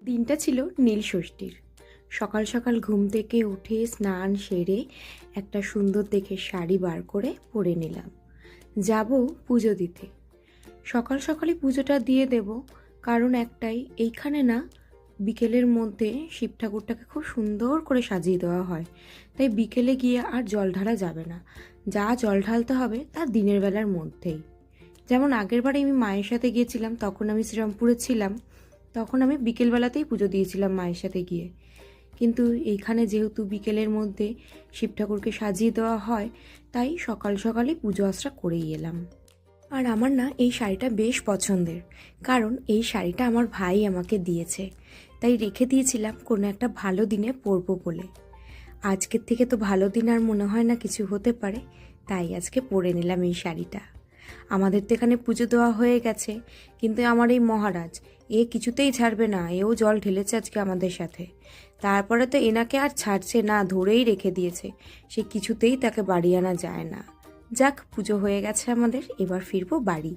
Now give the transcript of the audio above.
দিনটা ছিল নীল ষষ্ঠীর। সকাল সকাল ঘুম থেকে উঠে স্নান সেরে একটা সুন্দর দেখে শাড়ি বার করে পরে নিলাম। যাব পুজো দিতে। সকাল সকালই পুজোটা দিয়ে দেব, কারণ একটাই, এইখানে না বিকেলের মধ্যে শিব ঠাকুরটাকে খুব সুন্দর করে সাজিয়ে দেওয়া হয়। তাই বিকেলে গিয়ে আর জল ঢালা যাবে না, যা জল ঢালতে হবে তা দিনের বেলার মধ্যেই। যেমন আগের বারে আমি মায়ের সাথে গিয়েছিলাম, তখন আমি শ্রীরামপুরে ছিলাম, তখন আমি বিকেলবেলাতেই পুজো দিয়েছিলাম মায়ের সাথে গিয়ে। কিন্তু এইখানে যেহেতু বিকেলের মধ্যে শিব ঠাকুরকে সাজিয়ে দেওয়া হয়, তাই সকাল সকালে পুজো আশ্রা করেই এলাম। আর আমার না এই শাড়িটা বেশ পছন্দের, কারণ এই শাড়িটা আমার ভাই আমাকে দিয়েছে, তাই রেখে দিয়েছিলাম কোনো একটা ভালো দিনে পরবো বলে। আজকের থেকে তো ভালো দিন আর মনে হয় না কিছু হতে পারে, তাই আজকে পরে নিলাম এই শাড়িটা। আমাদের তো এখানে পুজো দেওয়া হয়ে গেছে, কিন্তু আমার এই মহারাজ এ কিছুতেই ছাড়বে না, এও জল ঢেলেছে আজকে আমাদের সাথে। তারপরে তো এনাকে আর ছাড়ছে না, ধরেই রেখে দিয়েছে, সে কিছুতেই তাকে বাড়ি আনা যায় না। যাক, পুজো হয়ে গেছে আমাদের, এবার ফিরবো বাড়ি।